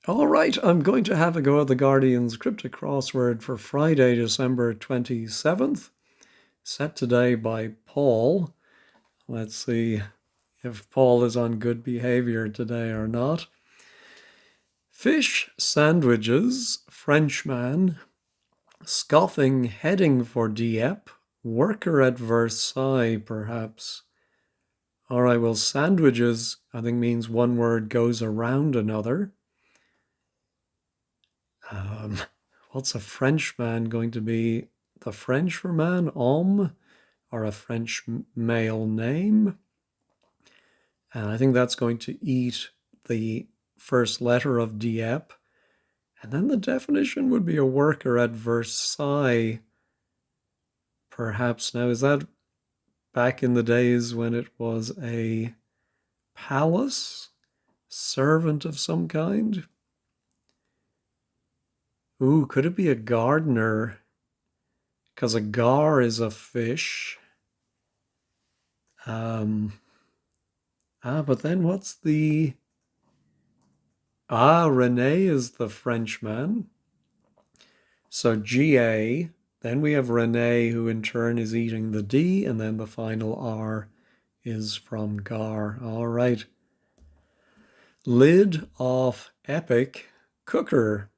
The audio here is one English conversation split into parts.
All right, I'm going to have a go at the Guardian's Cryptic Crossword for Friday, December 27th, set today by Paul. Let's see if Paul is on good behavior today or not. Fish sandwiches, Frenchman, scoffing, heading for Dieppe, worker at Versailles, perhaps. All right, well, sandwiches, I think, means one word goes around another. Um, what's a Frenchman going to be? The French for man, homme, or a French male name? And I think that's going to eat the first letter of Dieppe. And then the definition would be a worker at Versailles, perhaps. Now, is that back in the days when it was a palace? Servant of some kind? Ooh, could it be a gardener? Because a gar is a fish. Um, but then what's the... Rene is the Frenchman. So GA, then we have Rene, who in turn is eating the D, and then the final R is from Gar. All right. Lid off epic cooker.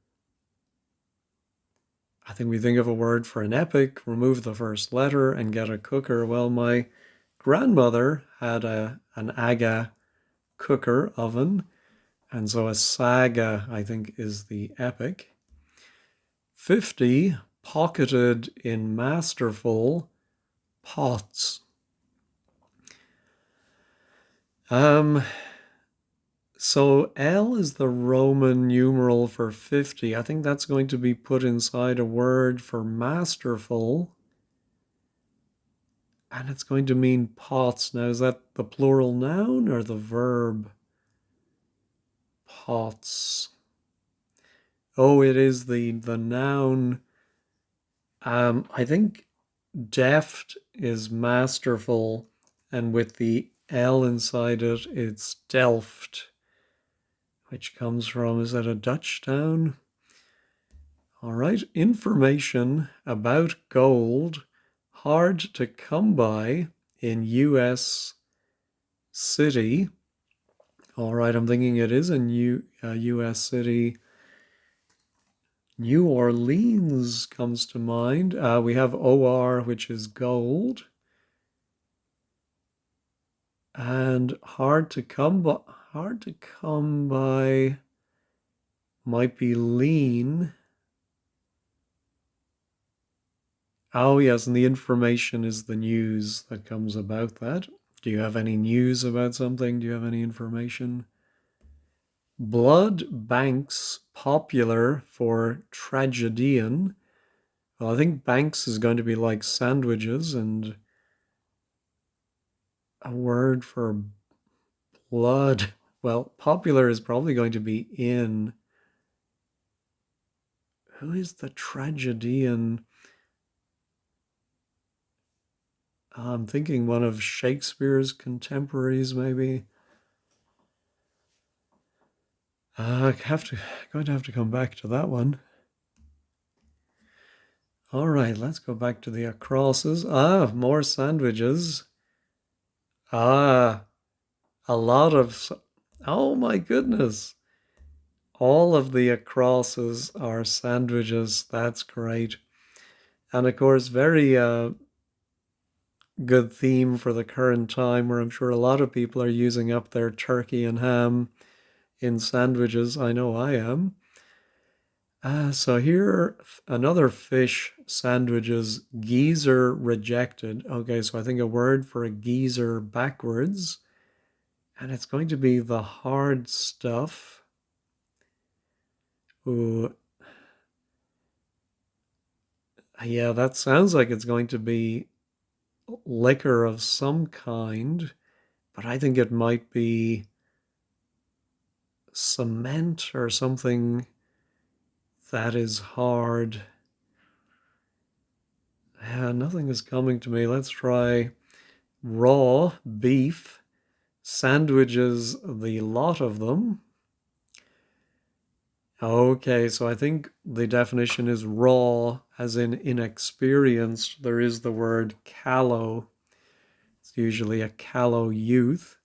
I think we think of a word for an epic, remove the first letter, and get a cooker. Well, my grandmother had an Aga cooker oven, and so a saga, I think, is the epic. 50, pocketed in masterful pots. So L is the Roman numeral for 50. I think that's going to be put inside a word for masterful. And it's going to mean pots. Now, is that the plural noun or the verb? Pots. Oh, it is the noun. I think deft is masterful, and with the L inside it, it's Delft, which comes from, is that a Dutch town? All right, information about gold, hard to come by in US city. All right, I'm thinking it is a US city. New Orleans comes to mind. We have OR, which is gold. And hard to come by might be lean. Oh yes, and the information is the news that comes about that. Do you have any news about something? Do you have any information? Blood banks popular for tragedian. Well, I think banks is going to be like sandwiches, and a word for blood. Well, popular is probably going to be in. Who is the tragedian? I'm thinking one of Shakespeare's contemporaries, maybe. Going to have to come back to that one. All right, let's go back to the acrosses. More sandwiches. A lot of. Oh my goodness. All of the acrosses are sandwiches. That's great. And of course, very good theme for the current time, where I'm sure a lot of people are using up their turkey and ham in sandwiches. I know I am. So here, another fish sandwiches, geezer rejected. Okay, so I think a word for a geezer backwards. And it's going to be the hard stuff. Ooh. Yeah, that sounds like it's going to be liquor of some kind, but I think it might be cement or something that is hard. Yeah, nothing is coming to me. Let's try raw beef, sandwiches, the lot of them. Okay, so I think the definition is raw, as in inexperienced. There is the word callow. It's usually a callow youth.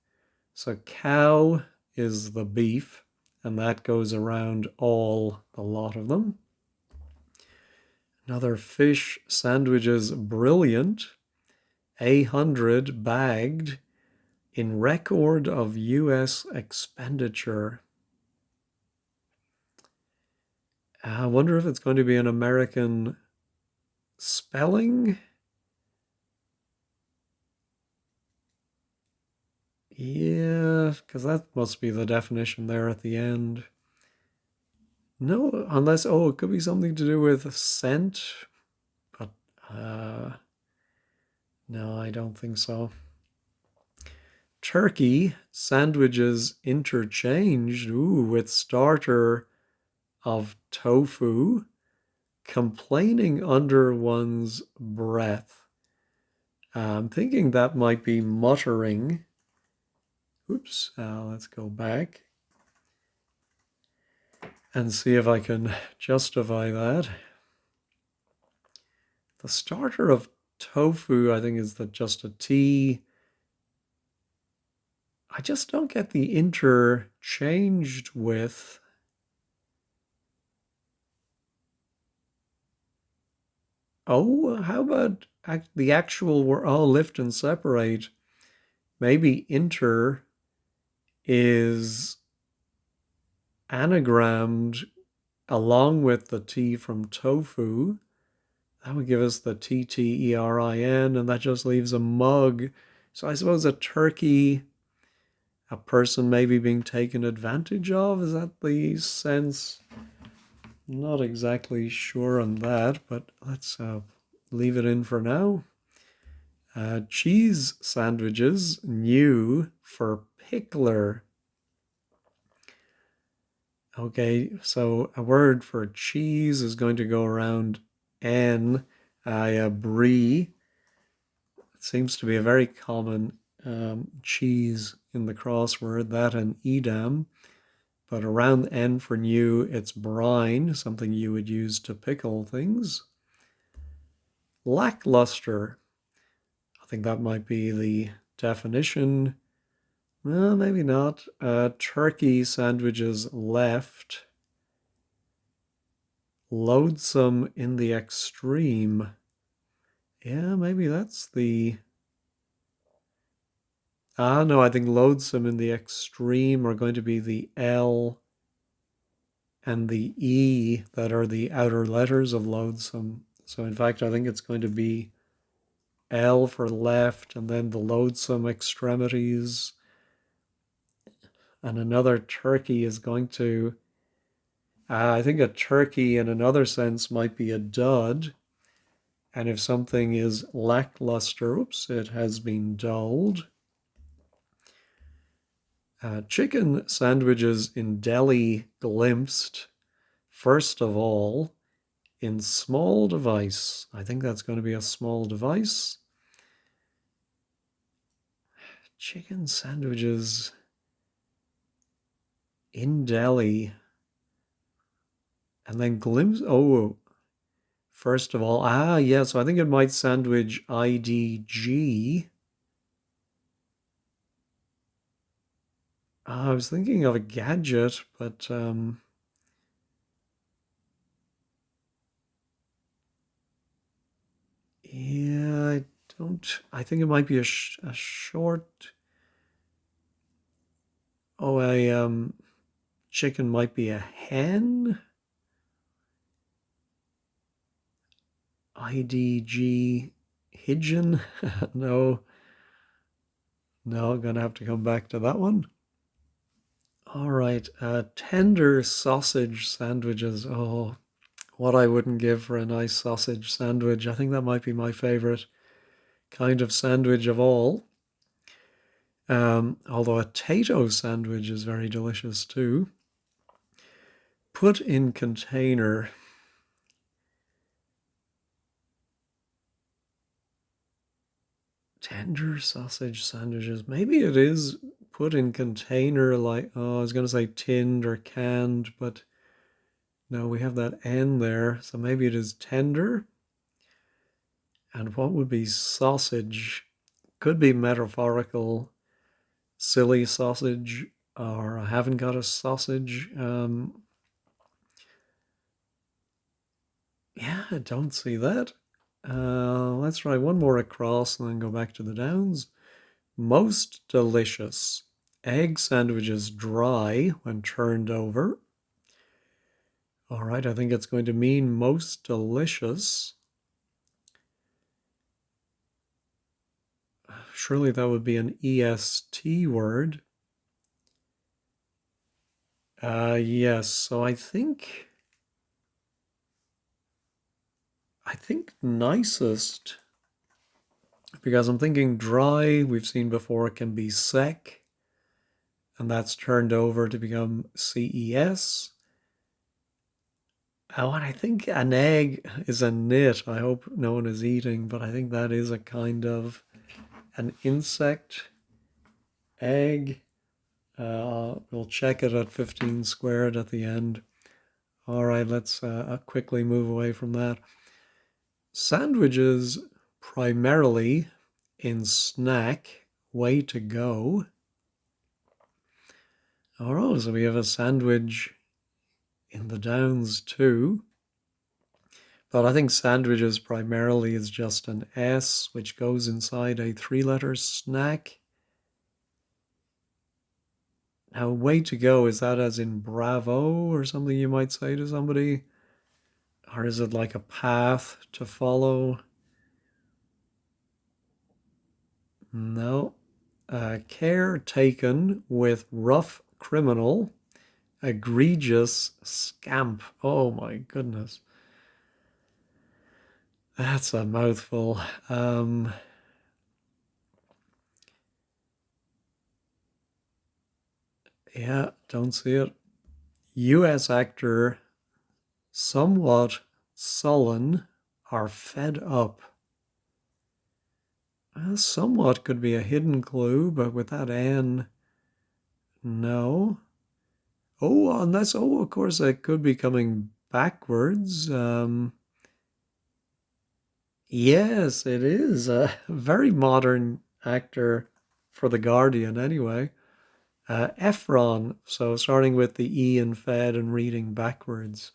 So cow is the beef, and that goes around a lot of them. Another fish sandwiches brilliant. 100 bagged in record of US expenditure. I wonder if it's going to be an American spelling. Yeah, because that must be the definition there at the end. No, unless, oh, it could be something to do with scent, but no, I don't think so. Turkey sandwiches interchanged, ooh, with starter of tofu, complaining under one's breath. I'm thinking that might be muttering. Oops, let's go back and see if I can justify that. The starter of tofu, I think, is just a T. I just don't get the interchanged with. Oh, how about the actual word? Oh, lift and separate. Maybe inter is anagrammed along with the T from tofu. That would give us the TTERIN, and that just leaves a mug. So I suppose a turkey, a person maybe being taken advantage of. Is that the sense? Not exactly sure on that, but let's leave it in for now. Cheese sandwiches, new for pickler. Okay, so a word for cheese is going to go around N. Brie. It seems to be a very common cheese in the crossword, that and Edam. But around N for new, it's brine, something you would use to pickle things. Lackluster. I think that might be the definition. Well, maybe not. Turkey sandwiches left. Loathsome in the extreme. Yeah, maybe that's the. No, I think loathsome in the extreme are going to be the L and the E that are the outer letters of loathsome. So, in fact, I think it's going to be L for left and then the loathsome extremities. And another turkey is going to. I think a turkey in another sense might be a dud. And if something is lackluster, oops, it has been dulled. Chicken sandwiches in Delhi glimpsed, first of all, in small device. I think that's going to be a small device. Chicken sandwiches in Delhi. And then glimpse. Oh, first of all, yeah, so I think it might sandwich IDG. I was thinking of a gadget, but yeah, I don't. I think it might be a short. Oh, a chicken might be a hen. IDG Higeon. No, no, I'm gonna have to come back to that one. All right, tender sausage sandwiches. Oh, what I wouldn't give for a nice sausage sandwich. I think that might be my favorite kind of sandwich of all. Although a tato sandwich is very delicious too. Put in container. Tender sausage sandwiches. Maybe it is put in container like, oh, I was going to say tinned or canned, but No, we have that N there, so maybe it is tender. And what would be sausage? Could be metaphorical, silly sausage, or I haven't got a sausage. Yeah, I don't see that. Let's try one more across and then go back to the downs. Most delicious. Egg sandwiches dry when turned over. All right, I think it's going to mean most delicious. Surely that would be an EST word. Yes, so I think nicest, because I'm thinking dry, we've seen before it can be sec, and that's turned over to become CES. Oh, and I think an egg is a nit. I hope no one is eating, but I think that is a kind of an insect egg. We'll check it at 15 squared at the end. All right, let's quickly move away from that. Sandwiches primarily in snack, way to go. All right, so we have a sandwich in the downs too. But I think sandwiches primarily is just an S, which goes inside a three-letter snack. Now, way to go, is that as in bravo or something you might say to somebody? Or is it like a path to follow? No. Care taken with rough criminal, egregious scamp. Oh my goodness. That's a mouthful. Yeah, don't see it. US actor, somewhat sullen, are fed up. Somewhat could be a hidden clue, but with that N, no. Oh, unless, of course, it could be coming backwards. Yes, it is a very modern actor for The Guardian, anyway. Efron, so starting with the E in fed and reading backwards.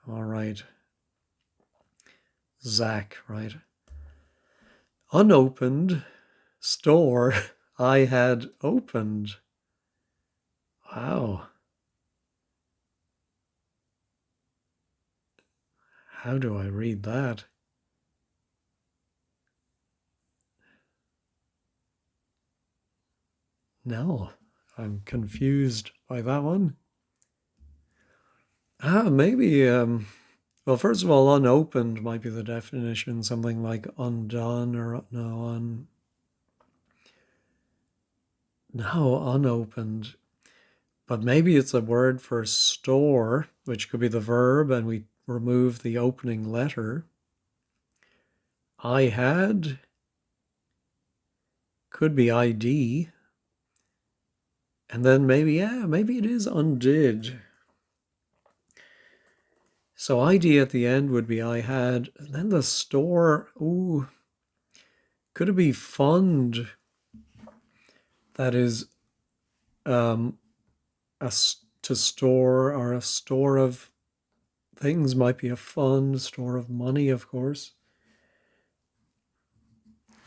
All right. Zach, right. Unopened store I had opened. Wow. How do I read that? No, I'm confused by that one. Maybe, well, first of all, unopened might be the definition, something like undone or no, no, unopened. But maybe it's a word for store, which could be the verb, and we remove the opening letter. I had could be ID. And then maybe, yeah, maybe it is undid. So ID at the end would be I had. And then the store, ooh, could it be fund? That is um, to store, or a store of things might be a fund, store of money, of course.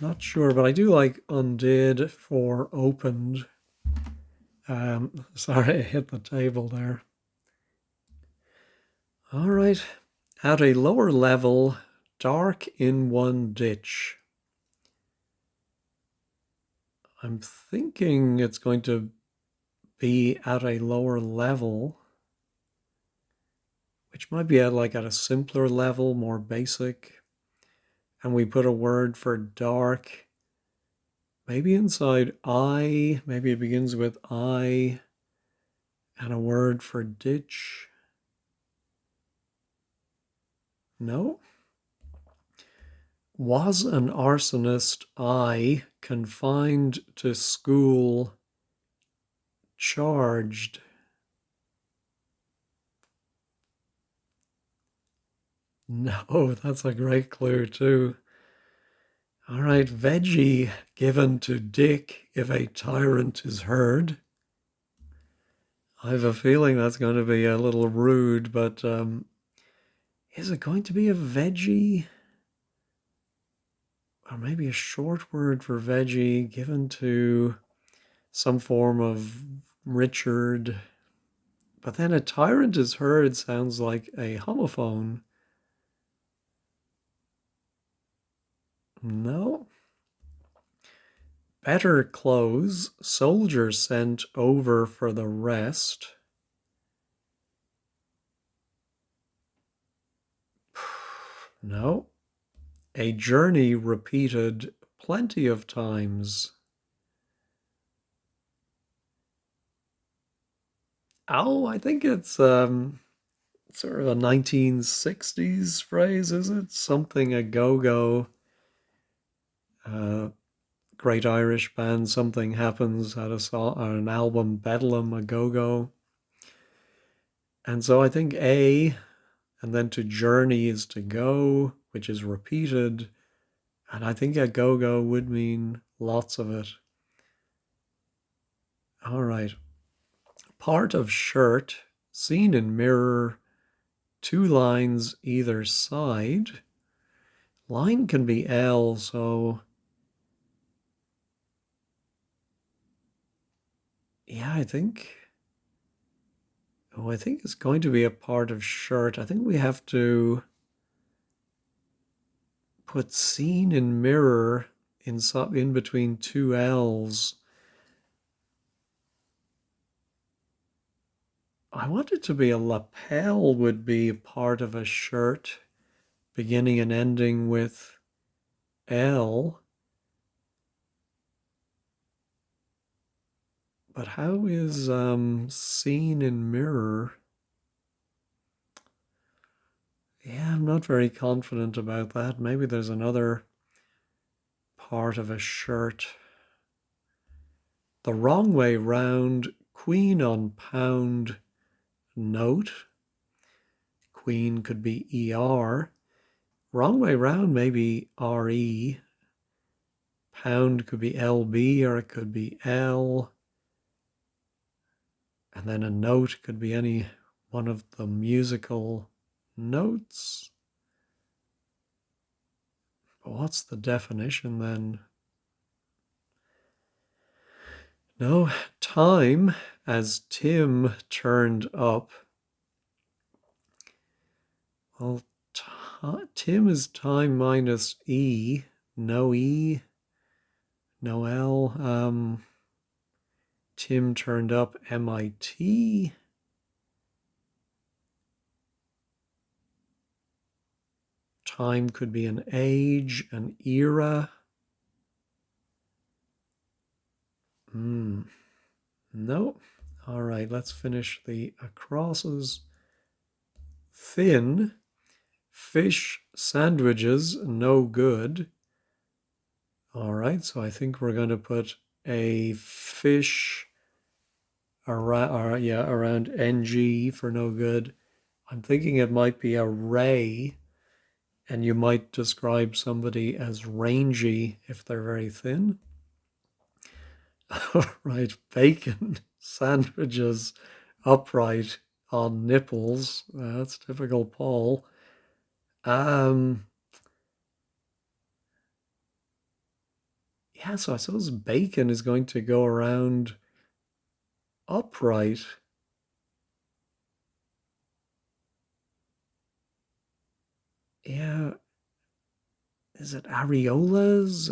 Not sure, but I do like undid for opened. Sorry, I hit the table there. All right. At a lower level, dark in one ditch. I'm thinking it's going to be at a lower level, which might be at a simpler level, more basic. And we put a word for dark. Maybe inside I, maybe it begins with I, and a word for ditch. No. Was an arsonist I confined to school charged? No, that's a great clue too. All right, veggie given to Dick if a tyrant is heard. I have a feeling that's going to be a little rude, but is it going to be a veggie? Or maybe a short word for veggie given to some form of Richard. But then a tyrant is heard sounds like a homophone. No. Better clothes, soldier sent over for the rest. No. A journey repeated plenty of times. Oh, I think it's sort of a 1960s phrase, is it? Something a go-go. Uh, Great Irish band. Something happens at a song, or an album, Bedlam, a go-go. And so I think A, and then to journey is to go, which is repeated. And I think a go-go would mean lots of it. All right. Part of shirt, seen in mirror, two lines either side. Line can be L, so yeah, I think. Oh, I think it's going to be a part of shirt. I think we have to put seen in mirror in between two L's. I want it to be a lapel would be part of a shirt, beginning and ending with L. But how is seen in mirror? Yeah, I'm not very confident about that. Maybe there's another part of a shirt. The wrong way round, queen on pound, note. Queen could be ER. Wrong way round, maybe RE. Pound could be LB or it could be L. And then a note could be any one of the musical notes. But what's the definition then? No, time as Tim turned up. Well, Tim is time minus E. No E, no L. Tim turned up MIT. Time could be an age, an era. No. All right, let's finish the acrosses. Thin, fish sandwiches, no good. All right, so I think we're going to put a fish around NG for no good. I'm thinking it might be a ray, and you might describe somebody as rangy if they're very thin. All right, bacon sandwiches upright on nipples. That's typical Paul. Um, yeah, so I suppose bacon is going to go around upright. Yeah, is it areolas?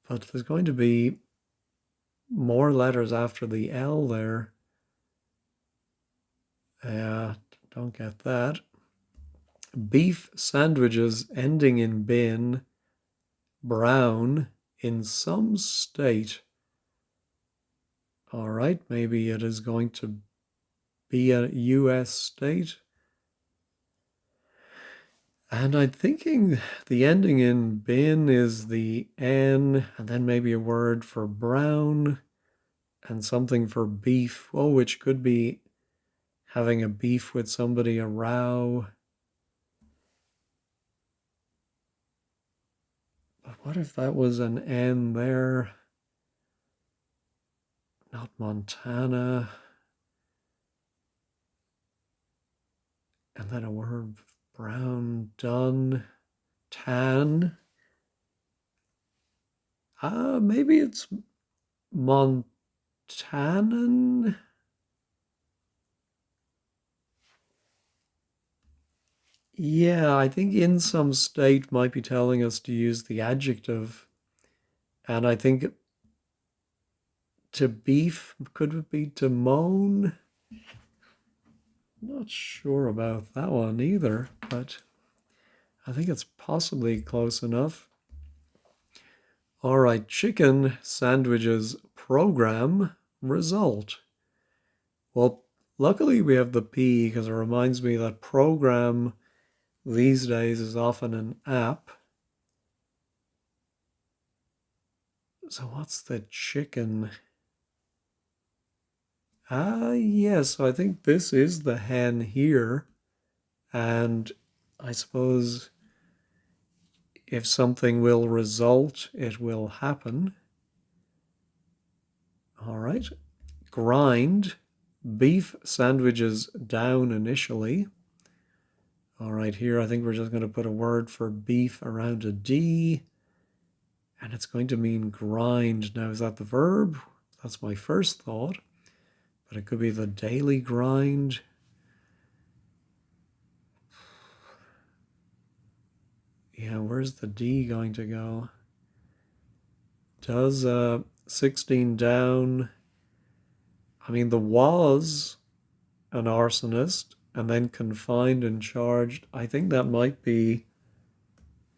But there's going to be more letters after the L there. Don't get that. Beef sandwiches ending in bin, brown, in some state. All right, maybe it is going to be a US state. And I'm thinking the ending in bin is the N, and then maybe a word for brown, and something for beef. Oh, which could be having a beef with somebody, a row. But what if that was an N there? Not Montana. And then a word, brown, done, tan. Maybe it's Montanan. Yeah, I think in some state might be telling us to use the adjective. And I think to beef, could it be to moan? Not sure about that one either, but I think it's possibly close enough. All right, chicken sandwiches program result. Well, luckily we have the P because it reminds me that program these days is often an app. So what's the chicken? Yes, so I think this is the hen here. And I suppose if something will result, it will happen. All right. Grind. Beef sandwiches down initially. All right, here I think we're just going to put a word for beef around a D. And it's going to mean grind. Now, is that the verb? That's my first thought. But it could be the daily grind. Yeah, where's the D going to go? Does 16 down. I mean, there was an arsonist and then confined and charged. I think that might be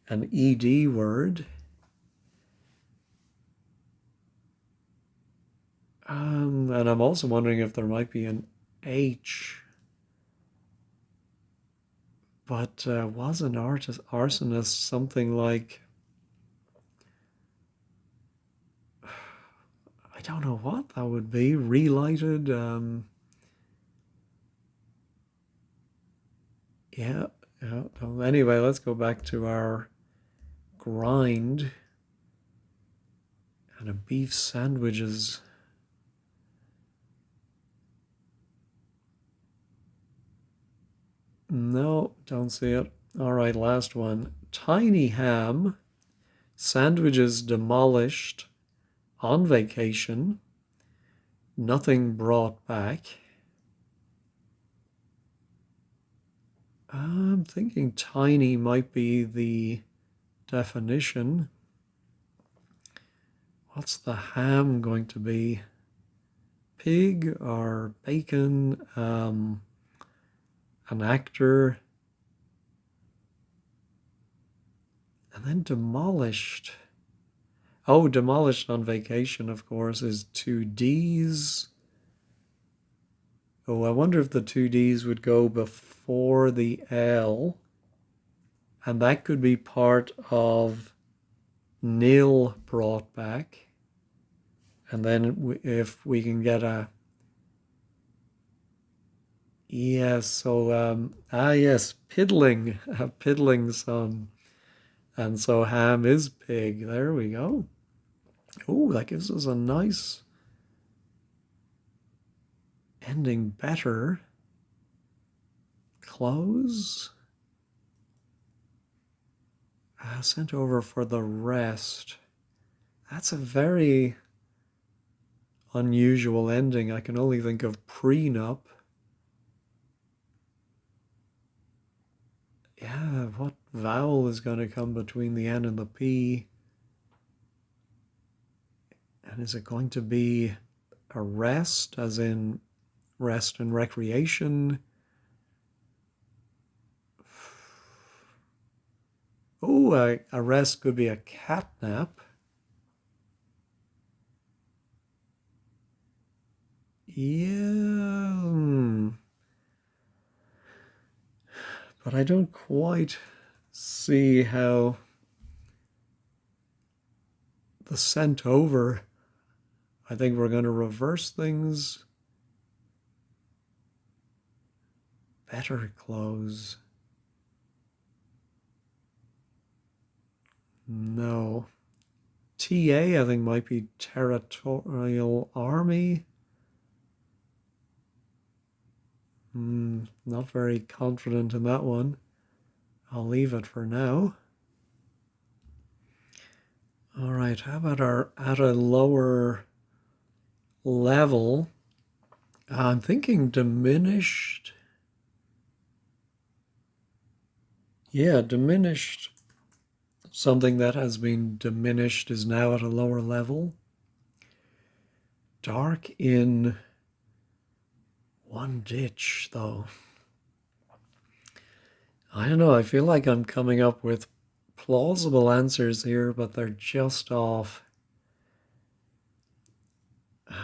an ED word. And I'm also wondering if there might be an H. But was an arsonist something like, I don't know what that would be, relighted? Yeah. Well, anyway, let's go back to our grind and a beef sandwiches. No, don't see it. All right, last one. Tiny ham, sandwiches demolished, on vacation, nothing brought back. I'm thinking tiny might be the definition. What's the ham going to be? Pig or bacon? An actor. And then demolished. Oh, demolished on vacation, of course, is two D's. Oh, I wonder if the two D's would go before the L. And that could be part of nil brought back. And then if we can get a, yes, so, yes, piddling, a piddling son. And so ham is pig. There we go. Oh, that gives us a nice ending better. Close. Sent over for the rest. That's a very unusual ending. I can only think of prenup. Yeah, what vowel is going to come between the N and the P? And is it going to be a rest, as in rest and recreation? Oh, a rest could be a cat nap. Yeah, but I don't quite see how the sent over. I think we're going to reverse things. Better close. No. TA, I think, might be territorial army. Not very confident in that one. I'll leave it for now. All right, how about at a lower level? I'm thinking diminished. Yeah, diminished. Something that has been diminished is now at a lower level. Dark in one ditch, though. I don't know. I feel like I'm coming up with plausible answers here, but they're just off.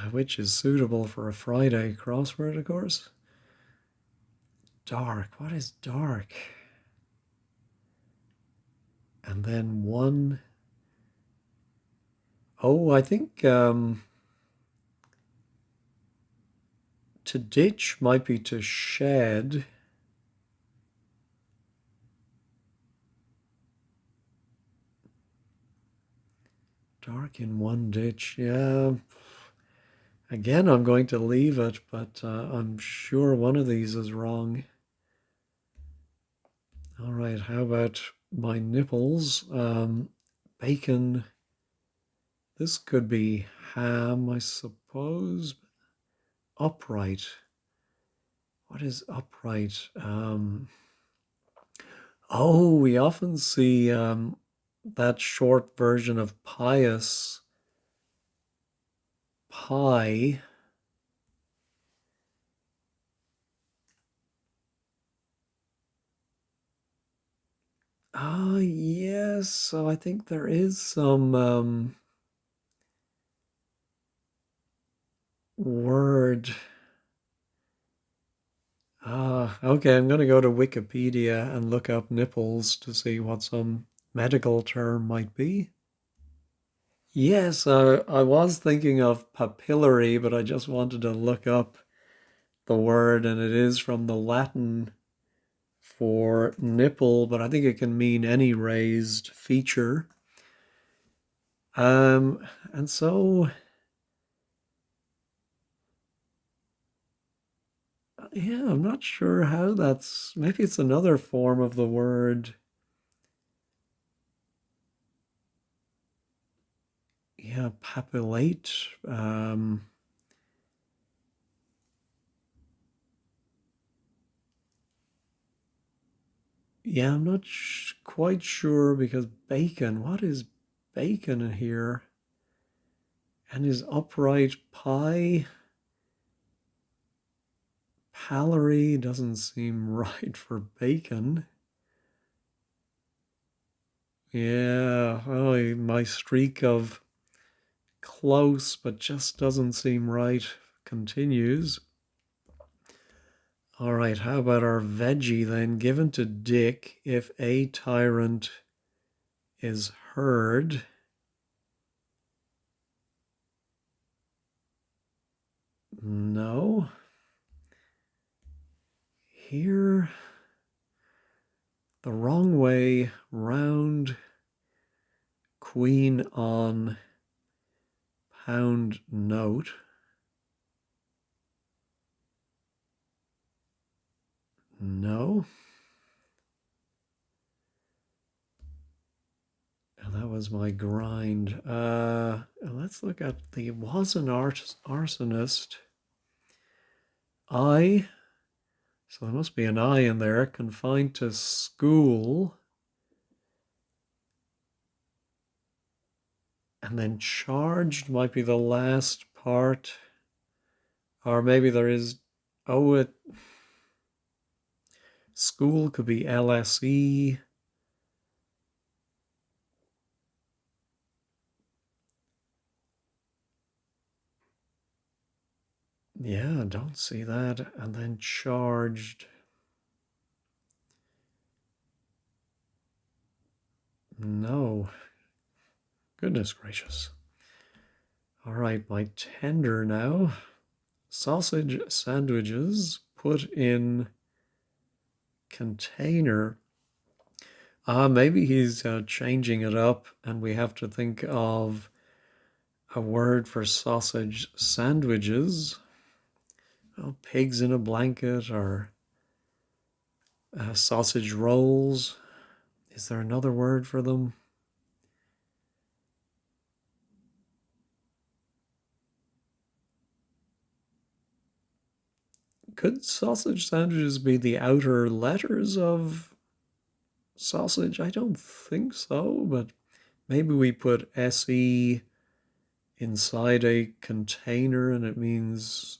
Which is suitable for a Friday crossword, of course. Dark. What is dark? And then one. Oh, I think to ditch might be to shed. Dark in one ditch. Yeah. Again, I'm going to leave it, but I'm sure one of these is wrong. All right, how about my nipples? Bacon. This could be ham, I suppose. Upright. What is upright? Oh, we often see that short version of pious, pie. Ah, yes. So I think there is some word. Ah, okay. I'm going to go to Wikipedia and look up nipples to see what some medical term might be. Yes, I was thinking of papillary, but I just wanted to look up the word, and it is from the Latin for nipple, but I think it can mean any raised feature. And so, yeah, I'm not sure how that's, maybe it's another form of the word. Yeah, papillate. Yeah, I'm not quite sure because bacon, what is bacon in here? And is upright pie? Pallary doesn't seem right for bacon. Yeah, oh, my streak of close but just doesn't seem right continues. All right, how about our veggie then? Given to Dick if a tyrant is heard. No. Here, the wrong way round, queen on pound note. No. And that was my grind. Let's look at the was an arsonist. I, so there must be an I in there, confined to school. And then charged might be the last part. Or maybe there is, oh, school could be LSE. Yeah, don't see that. And then charged. No. Goodness gracious. All right, my tender now. Sausage sandwiches put in container. Maybe he's changing it up and we have to think of a word for sausage sandwiches. Oh, pigs in a blanket or sausage rolls. Is there another word for them? Could sausage sandwiches be the outer letters of sausage? I don't think so, but maybe we put SE inside a container and it means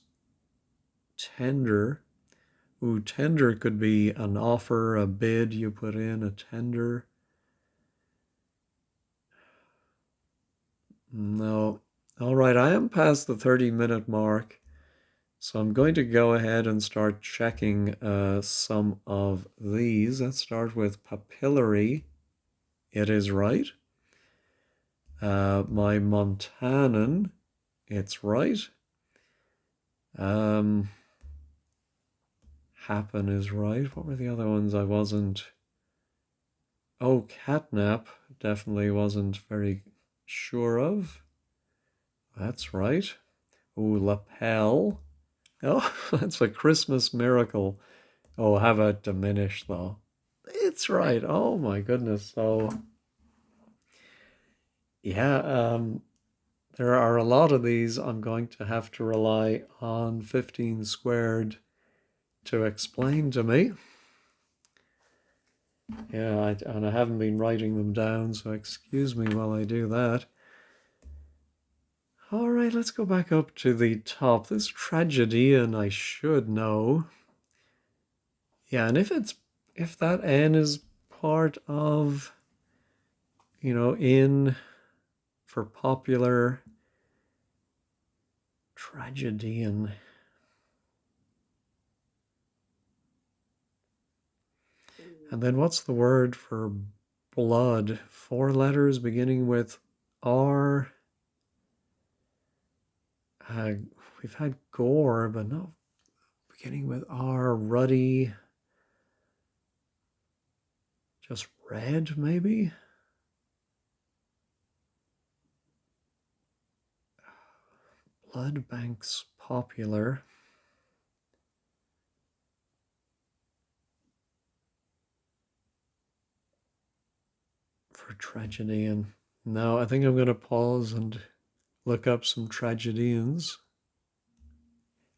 tender. Ooh, tender could be an offer, a bid you put in, a tender. No. All right, I am past the 30-minute mark, so I'm going to go ahead and start checking some of these. Let's start with papillary. It is right. My Montanan, it's right. Happen is right. What were the other ones I wasn't? Oh, catnap, definitely wasn't very sure of. That's right. Oh, lapel. Oh, that's a Christmas miracle. Oh, how about diminish though? It's right. Oh my goodness. So yeah, there are a lot of these I'm going to have to rely on 15 squared to explain to me. Yeah, and I haven't been writing them down, so excuse me while I do that. All right, let's go back up to the top. This tragedian I should know. Yeah, and if that N is part of, in for popular tragedian. And then what's the word for blood? 4 letters beginning with R. Uh, we've had gore, but no, beginning with R. Ruddy. Just red, maybe? Blood banks popular. For tragedian. No, I think I'm going to pause and look up some tragedians.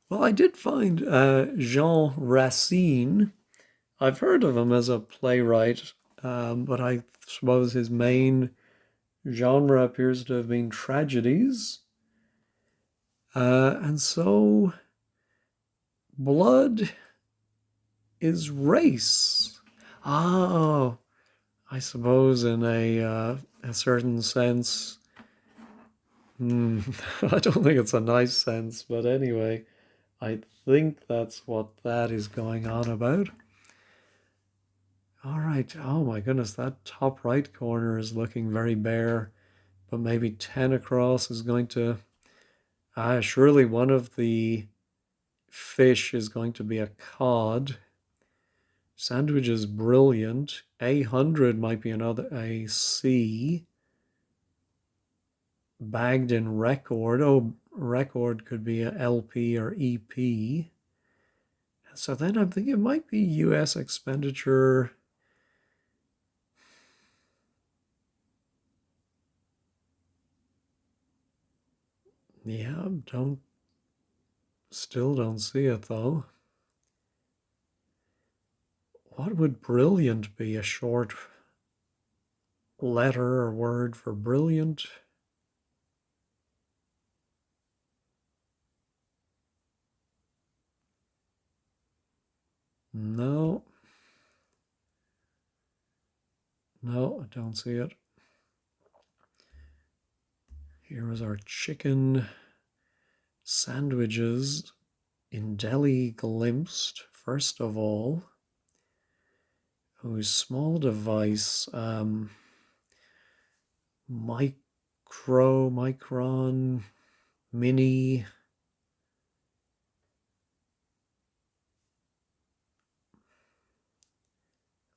Well, I did find Jean Racine. I've heard of him as a playwright, but I suppose his main genre appears to have been tragedies. And so, blood is race. Oh, I suppose in a certain sense. I don't think it's a nice sense, but anyway, I think that's what that is going on about. All right. Oh my goodness, that top right corner is looking very bare, but maybe 10 across is going to. Surely one of the fish is going to be a cod. Sandwich is brilliant. 100 might be another a C. Bagged in record. Oh, record could be a LP or EP. So then I'm thinking it might be US expenditure. Yeah, still don't see it though. What would brilliant be? A short letter or word for brilliant? No. No, I don't see it. Here is our chicken sandwiches in Delhi glimpsed, first of all. Oh, small device, micron, mini.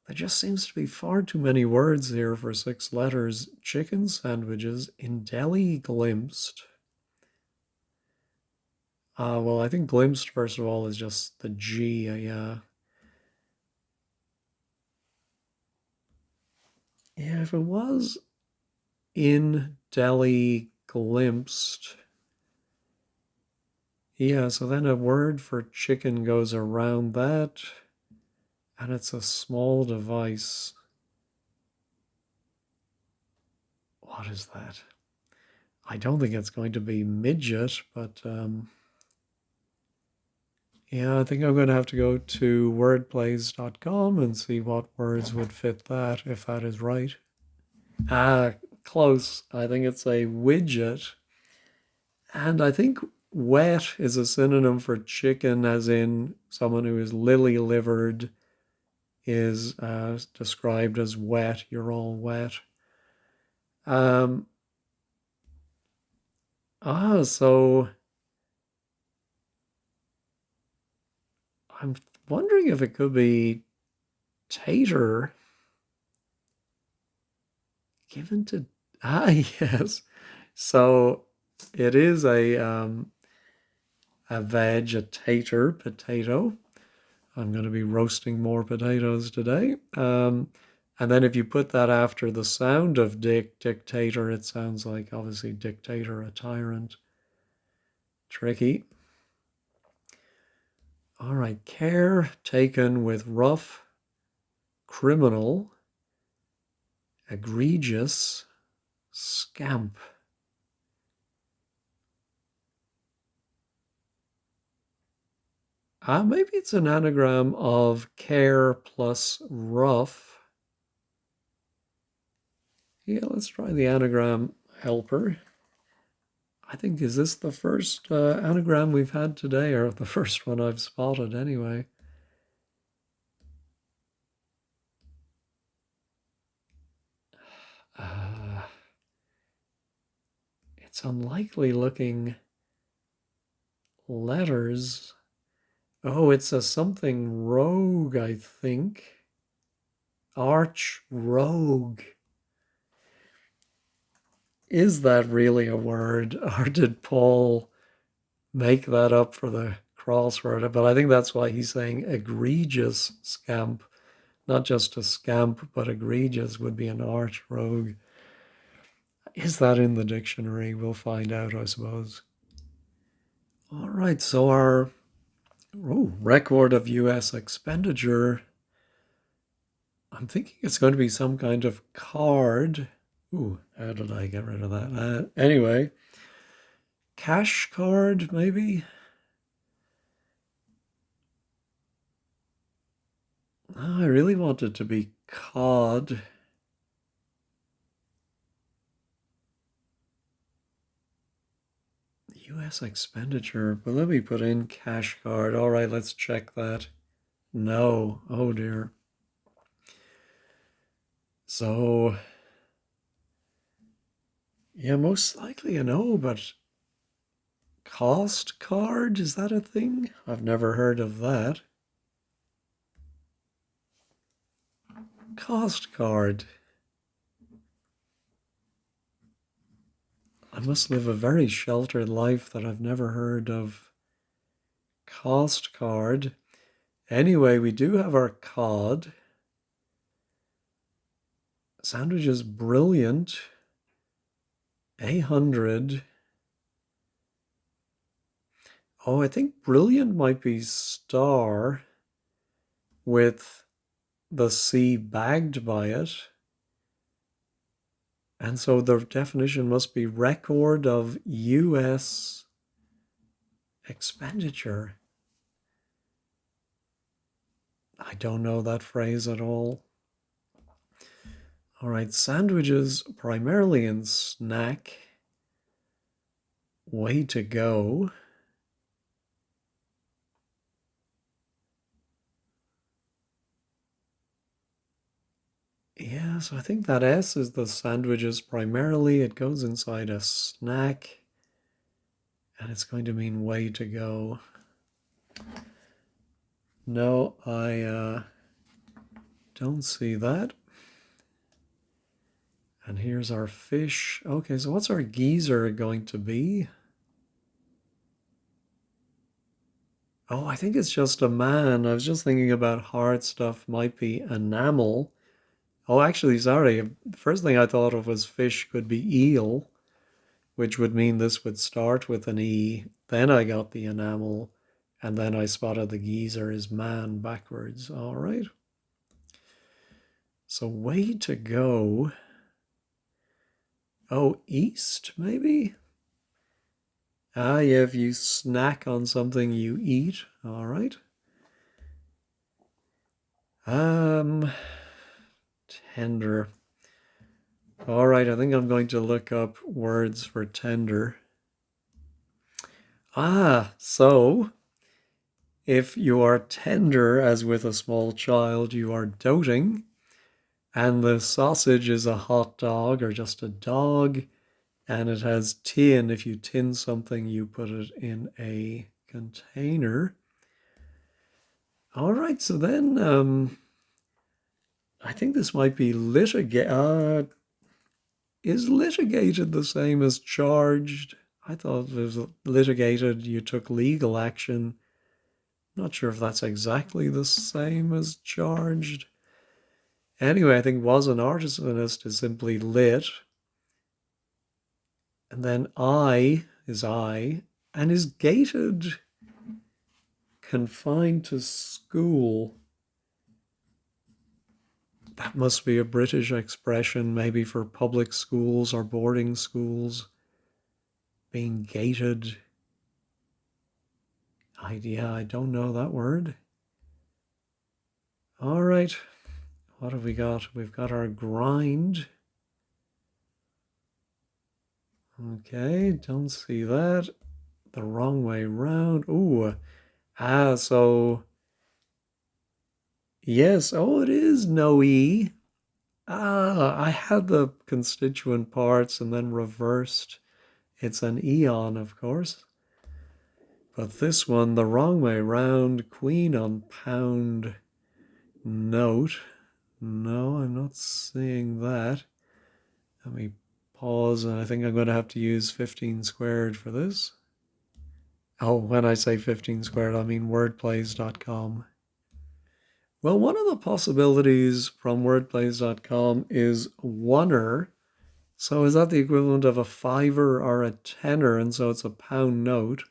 There just seems to be far too many words here for 6 letters. Chicken sandwiches in Delhi glimpsed. Well, I think glimpsed, first of all, is just the G. Yeah, if it was in Delhi glimpsed. Yeah, so then a word for chicken goes around that, and it's a small device. What is that? I don't think it's going to be midget, but yeah, I think I'm going to have to go to wordplays.com and see what words would fit that, if that is right. Close. I think it's a widget. And I think wet is a synonym for chicken, as in someone who is lily livered is described as wet. You're all wet. Um, so I'm wondering if it could be tater given to. Yes. So it is a veg, a tater, potato. I'm going to be roasting more potatoes today. And then if you put that after the sound of dictator, it sounds like obviously dictator, a tyrant. Tricky. All right, care taken with rough, criminal, egregious, scamp. Maybe it's an anagram of care plus rough. Yeah, let's try the anagram helper. I think, is this the first anagram we've had today, or the first one I've spotted anyway? Uh, it's unlikely looking letters. Oh, it's a something rogue, I think. Arch rogue. Is that really a word, or did Paul make that up for the crossword? But I think that's why he's saying egregious scamp. Not just a scamp, but egregious would be an arch rogue. Is that in the dictionary? We'll find out, I suppose. All right, so our record of US expenditure, I'm thinking it's going to be some kind of card. Ooh, how did I get rid of that? Anyway, cash card, maybe? Oh, I really want it to be cod. US expenditure, but let me put in cash card. All right, let's check that. No, oh dear. So, yeah, most likely a no, but cost card, is that a thing? I've never heard of that. Cost card. I must live a very sheltered life that I've never heard of cost card. Anyway, we do have our cod. Sandwich is brilliant. 100. Oh, I think brilliant might be star with the C bagged by it. And so the definition must be record of US expenditure. I don't know that phrase at all. All right, sandwiches primarily in snack. Way to go. Yeah, so I think that S is the sandwiches primarily. It goes inside a snack, and it's going to mean way to go. No, don't see that. And here's our fish. Okay, so what's our geezer going to be? Oh, I think it's just a man. I was just thinking about hard stuff might be enamel. Oh, actually, sorry. The first thing I thought of was fish could be eel, which would mean this would start with an E. Then I got the enamel, and then I spotted the geezer is man backwards. All right. So way to go. Oh, east, maybe? Ah, yeah, if you snack on something you eat. All right. Um, Tender. All right, I think I'm going to look up words for tender. Ah, so if you are tender, as with a small child, you are doting, and the sausage is a hot dog or just a dog, and it has tin. If you tin something, you put it in a container. All right, so then I think this might be litigated. Is litigated the same as charged? I thought it was litigated, you took legal action. Not sure if that's exactly the same as charged. Anyway, I think was an artisanist is simply lit. And then I, and is gated confined to school. That must be a British expression, maybe for public schools or boarding schools. Being gated. I don't know that word. All right, what have we got? We've got our grind. Okay, don't see that. The wrong way round. Ooh, so yes, oh, it is no E. I had the constituent parts and then reversed. It's an eon, of course. But this one, the wrong way round, queen on pound note. No, I'm not seeing that. Let me pause, and I think I'm going to have to use 15 squared for this. Oh, when I say 15 squared, I mean wordplays.com. Well, one of the possibilities from wordplays.com is oneer. So is that the equivalent of a fiver or a tenner? And so it's a pound note.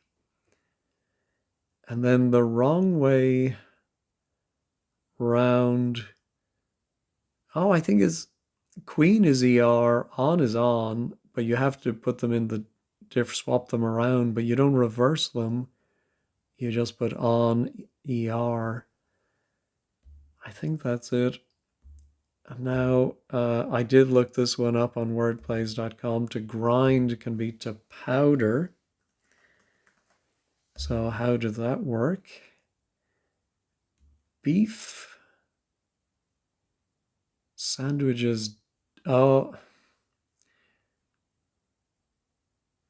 And then the wrong way round. Oh, I think is queen is ER, on is on, but you have to put them in the swap them around, but you don't reverse them. You just put on ER. I think that's it. And now I did look this one up on wordplays.com. To grind can be to powder. So how did that work? Beef sandwiches. Oh,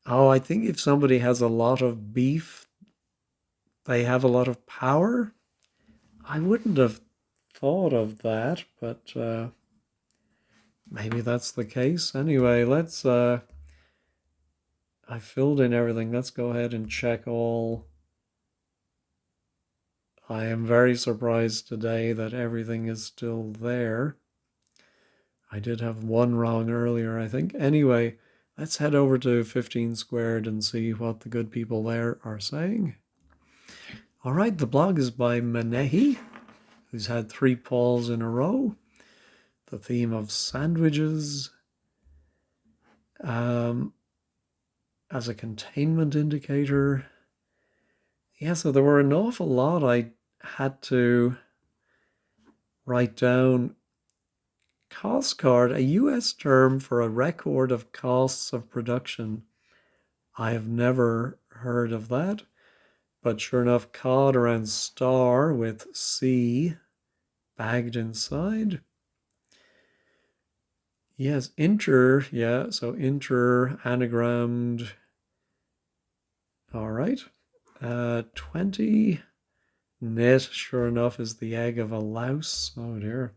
I think if somebody has a lot of beef, they have a lot of power. I wouldn't have thought of that, but maybe that's the case. Anyway, let's. I filled in everything. Let's go ahead and check all. I am very surprised today that everything is still there. I did have one wrong earlier, I think. Anyway, let's head over to 15 squared and see what the good people there are saying. All right, the blog is by Manehi, who's had 3 polls in a row. The theme of sandwiches as a containment indicator. Yeah, so there were an awful lot I had to write down. Cost card, a US term for a record of costs of production. I have never heard of that, but sure enough, cod around star with C bagged inside. Yes, inter, yeah, so inter anagrammed. All right. 20 net, sure enough, is the egg of a louse. Oh dear.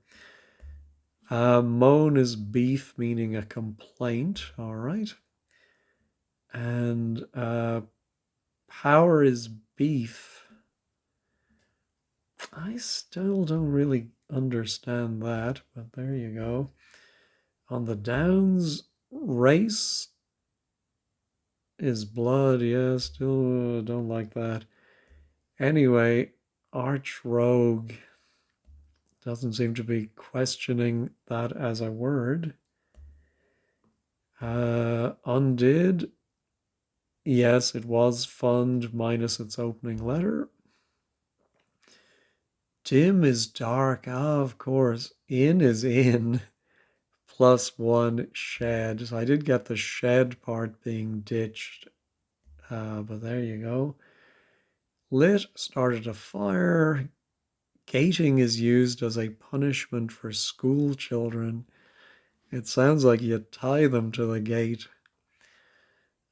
Moan is beef, meaning a complaint. All right. And power is beef. I still don't really understand that, but there you go. On the downs, race is blood. Yeah, still don't like that. Anyway, arch rogue doesn't seem to be questioning that as a word. Undid, yes, it was fund minus its opening letter. Dim is dark. Ah, of course. In is in. +1 shed. So I did get the shed part being ditched. But there you go. Lit started a fire. Gating is used as a punishment for school children. It sounds like you tie them to the gate.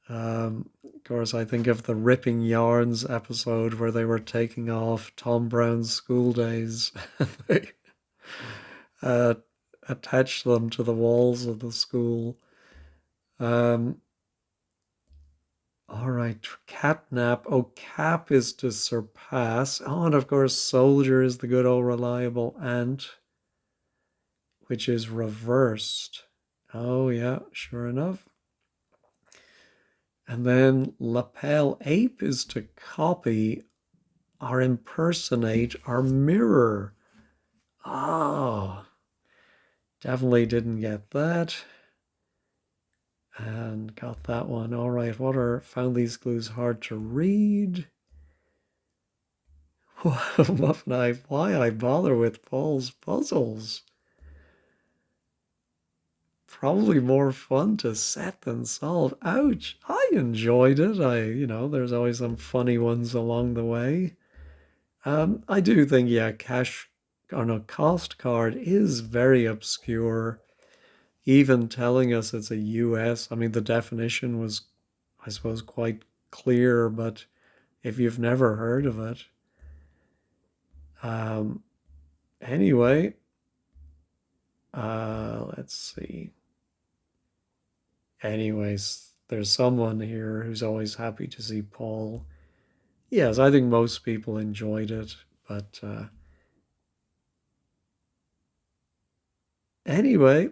Of course, I think of the Ripping Yarns episode where they were taking off Tom Brown's school days. They uh, attached them to the walls of the school. Um, all right, catnap. Oh, cap is to surpass. Oh, and of course, soldier is the good old reliable ant, which is reversed. Oh, yeah, sure enough. And then lapel ape is to copy or impersonate or mirror. Oh, definitely didn't get that. And got that one. All right, found these clues hard to read. Why I bother with Paul's puzzles? Probably more fun to set than solve. Ouch! I enjoyed it. There's always some funny ones along the way. I do think, yeah, cash or no, cost card is very obscure. Even telling us it's a US, I mean, the definition was, I suppose, quite clear, but if you've never heard of it, um, anyway, let's see. Anyways, there's someone here who's always happy to see Paul. Yes, I think most people enjoyed it, but anyway,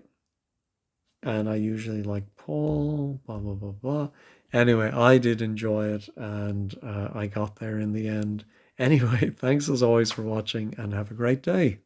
and I usually like Paul, blah, blah, blah, blah. Anyway, I did enjoy it, and I got there in the end. Anyway, thanks as always for watching, and have a great day.